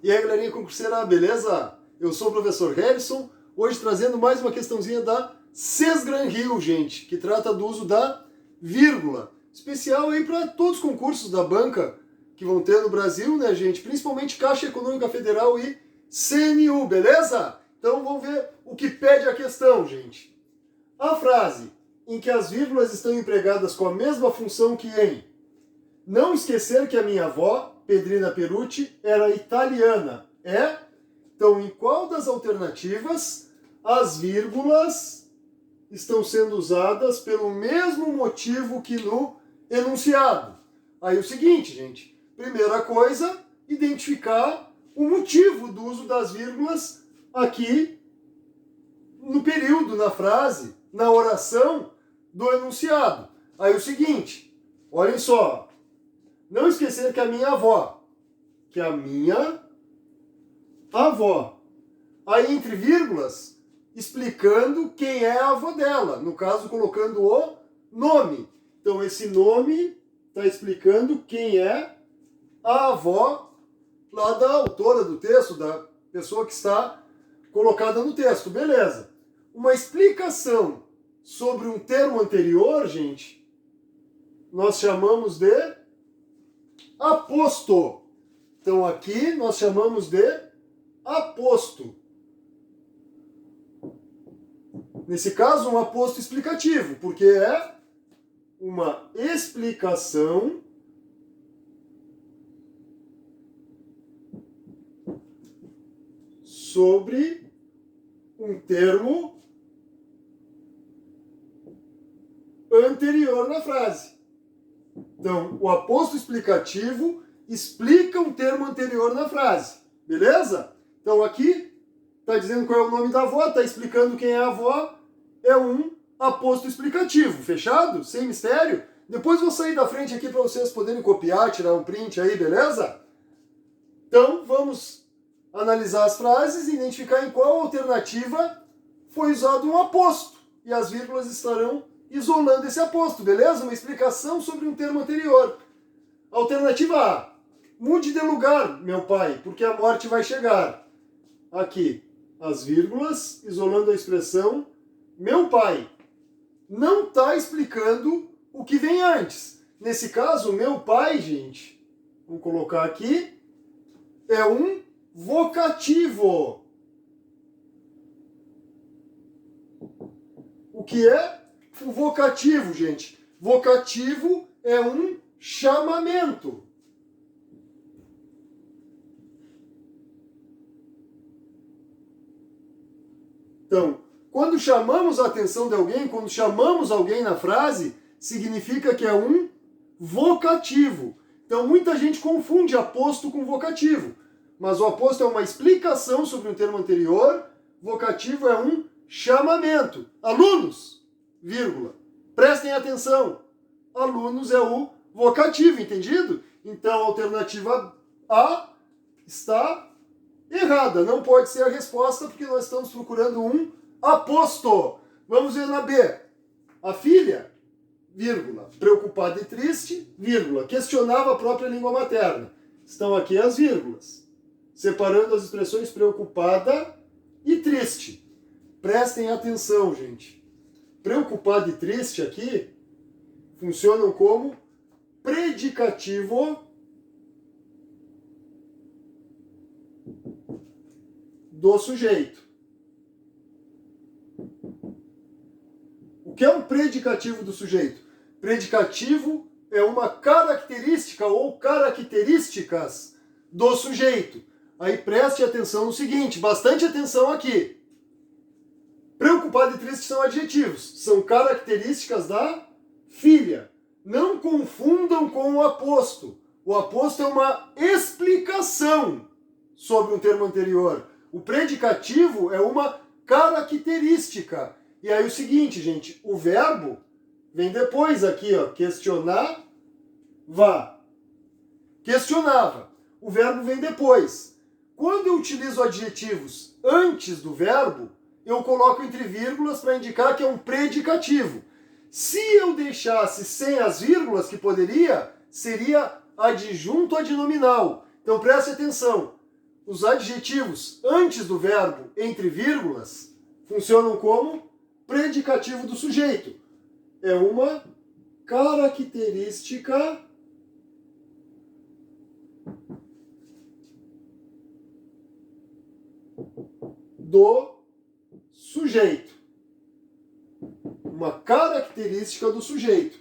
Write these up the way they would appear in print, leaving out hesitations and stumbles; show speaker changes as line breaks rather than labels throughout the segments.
E aí, galerinha concurseira, beleza? Eu sou o professor Harrison, hoje trazendo mais uma questãozinha da Sesgran Rio, gente, que trata do uso da vírgula. Especial aí para todos os concursos da banca que vão ter no Brasil, né, gente? Principalmente Caixa Econômica Federal e CNU, beleza? Então vamos ver o que pede a questão, gente. A frase em que as vírgulas estão empregadas com a mesma função que em não esquecer que a minha avó, Pedrina Perucci, era italiana. Então, em qual das alternativas as vírgulas estão sendo usadas pelo mesmo motivo que no enunciado? Aí o seguinte, gente. Primeira coisa, identificar o motivo do uso das vírgulas aqui no período, na frase, na oração do enunciado. Aí o seguinte, olhem só. Não esquecer que a minha avó. Aí, entre vírgulas, explicando quem é a avó dela. No caso, colocando o nome. Então, esse nome está explicando quem é a avó lá da autora do texto, da pessoa que está colocada no texto. Beleza. Uma explicação sobre um termo anterior, gente, nós chamamos de aposto. Então aqui nós chamamos de aposto. Nesse caso, um aposto explicativo, porque é uma explicação sobre um termo anterior na frase. Então, o aposto explicativo explica um termo anterior na frase. Beleza? Então, aqui está dizendo qual é o nome da avó, está explicando quem é a avó. É um aposto explicativo. Fechado? Sem mistério? Depois vou sair da frente aqui para vocês poderem copiar, tirar um print aí, beleza? Então, vamos analisar as frases e identificar em qual alternativa foi usado um aposto. E as vírgulas estarão isolando esse aposto, beleza? Uma explicação sobre um termo anterior. Alternativa A. Mude de lugar, meu pai, porque a morte vai chegar. Aqui, as vírgulas, isolando a expressão meu pai. Não está explicando o que vem antes. Nesse caso, meu pai, gente, vamos colocar aqui, é um vocativo. O que é o vocativo, gente? Vocativo é um chamamento. Então, quando chamamos a atenção de alguém, quando chamamos alguém na frase, significa que é um vocativo. Então, muita gente confunde aposto com vocativo. Mas o aposto é uma explicação sobre um termo anterior, vocativo é um chamamento. Alunos, vírgula, prestem atenção. Alunos é o vocativo, entendido? Então, a alternativa A está errada. Não pode ser a resposta, porque nós estamos procurando um aposto. Vamos ver na B. A filha, vírgula, preocupada e triste, vírgula, questionava a própria língua materna. Estão aqui as vírgulas, separando as expressões preocupada e triste. Prestem atenção, gente. Preocupada e triste aqui funcionam como predicativo do sujeito. O que é um predicativo do sujeito? Predicativo é uma característica ou características do sujeito. Aí preste atenção no seguinte, bastante atenção aqui. Preocupado e triste são adjetivos, são características da filha. Não confundam com o aposto. O aposto é uma explicação sobre um termo anterior. O predicativo é uma característica. E aí o seguinte, gente, o verbo vem depois aqui, ó, questionava. Questionava. O verbo vem depois. Quando eu utilizo adjetivos antes do verbo, eu coloco entre vírgulas para indicar que é um predicativo. Se eu deixasse sem as vírgulas, que poderia, seria adjunto adnominal. Então preste atenção. os adjetivos antes do verbo entre vírgulas funcionam como predicativo do sujeito. É uma característica do sujeito. Uma característica do sujeito.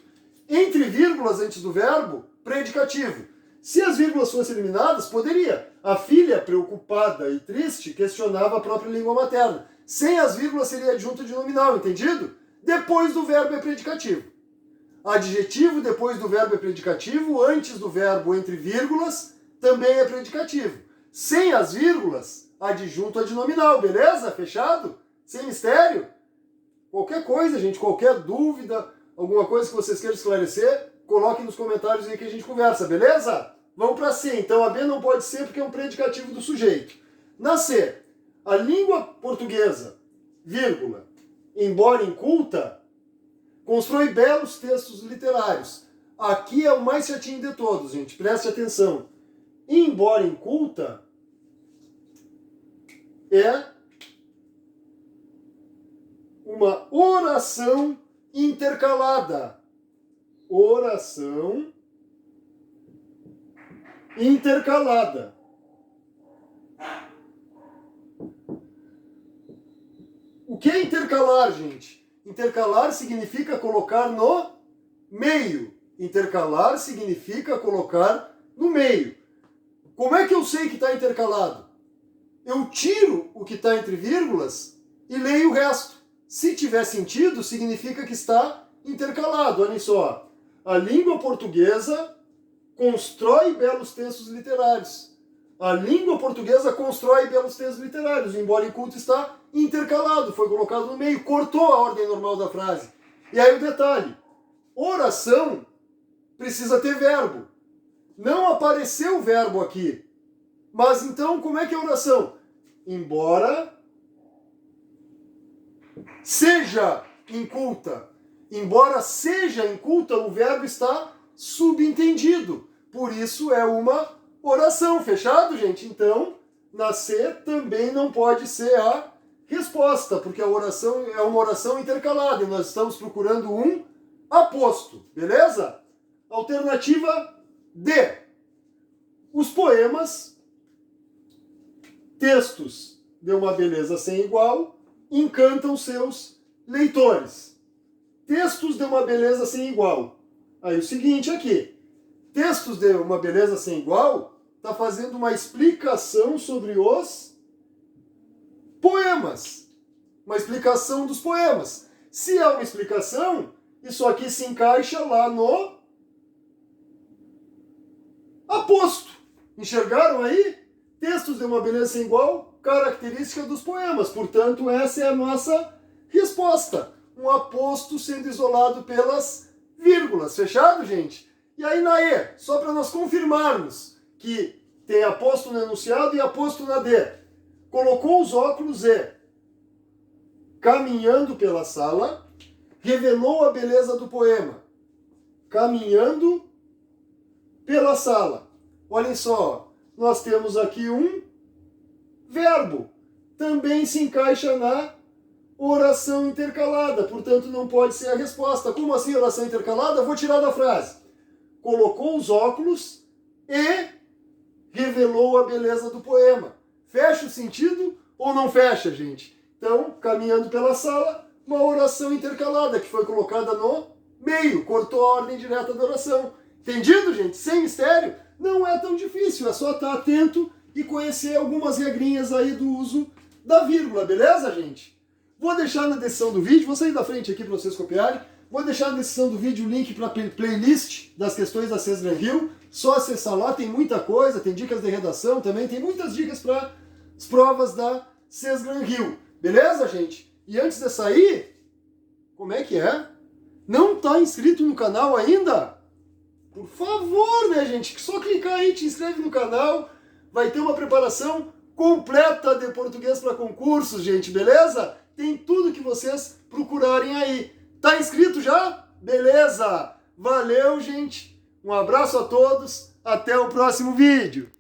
Entre vírgulas antes do verbo, predicativo. Se as vírgulas fossem eliminadas, poderia. A filha, preocupada e triste, questionava a própria língua materna. Sem as vírgulas seria adjunto de nominal, entendido? Depois do verbo é predicativo. Adjetivo depois do verbo é predicativo, antes do verbo entre vírgulas também é predicativo. Sem as vírgulas, adjunto adnominal, beleza? Fechado? Sem mistério? Qualquer coisa, gente, qualquer dúvida, alguma coisa que vocês queiram esclarecer, coloquem nos comentários aí que a gente conversa, beleza? Vamos para C. Então a B não pode ser porque é um predicativo do sujeito. Na C, a língua portuguesa, vírgula, embora inculta, constrói belos textos literários. Aqui é o mais chatinho de todos, gente. Preste atenção. Embora inculta, é uma oração intercalada. Oração intercalada. O que é intercalar, gente? Intercalar significa colocar no meio. Intercalar significa colocar no meio. Como é que eu sei que está intercalado? Eu tiro o que está entre vírgulas e leio o resto. Se tiver sentido, significa que está intercalado. Olhem só. A língua portuguesa constrói belos textos literários. A língua portuguesa constrói belos textos literários. Embora inculto, está intercalado. Foi colocado no meio. Cortou a ordem normal da frase. E aí o detalhe. Oração precisa ter verbo. Não apareceu o verbo aqui. Mas então, como é que é a oração? Embora seja inculta. Embora seja inculta, o verbo está subentendido. Por isso é uma oração. Fechado, gente? Então, na C também não pode ser a resposta, porque a oração é uma oração intercalada e nós estamos procurando um aposto. Beleza? Alternativa D. Os poemas, textos de uma beleza sem igual, encantam seus leitores. Textos de uma beleza sem igual. Aí o seguinte aqui. Textos de uma beleza sem igual está fazendo uma explicação sobre os poemas. Uma explicação dos poemas. Se é uma explicação, isso aqui se encaixa lá no aposto. Enxergaram aí? Textos de uma beleza sem igual, característica dos poemas. Portanto, essa é a nossa resposta. Um aposto sendo isolado pelas vírgulas. Fechado, gente? E aí na E, só para nós confirmarmos que tem aposto no enunciado e aposto na D. Colocou os óculos e, caminhando pela sala, revelou a beleza do poema. Caminhando pela sala. Olhem só, nós temos aqui um verbo. Também se encaixa na oração intercalada, portanto não pode ser a resposta. Como assim oração intercalada? Vou tirar da frase. Colocou os óculos e revelou a beleza do poema. Fecha o sentido ou não fecha, gente? Então, caminhando pela sala, uma oração intercalada que foi colocada no meio, cortou a ordem direta da oração. Entendido, gente? Sem mistério? Não é tão difícil, é só estar atento e conhecer algumas regrinhas aí do uso da vírgula, beleza, gente? Vou deixar na descrição do vídeo, vou sair da frente aqui para vocês copiarem, vou deixar na descrição do vídeo o link para a playlist das questões da Cesgran Hill, só acessar lá, tem muita coisa, tem dicas de redação também, tem muitas dicas para as provas da Cesgran Hill, beleza, gente? E antes de sair, como é que é? Não está inscrito no canal ainda? Por favor, né, gente? Só clicar aí, te inscreve no canal. Vai ter uma preparação completa de português para concursos, gente, beleza? Tem tudo que vocês procurarem aí. Tá inscrito já? Beleza! Valeu, gente! Um abraço a todos. Até o próximo vídeo.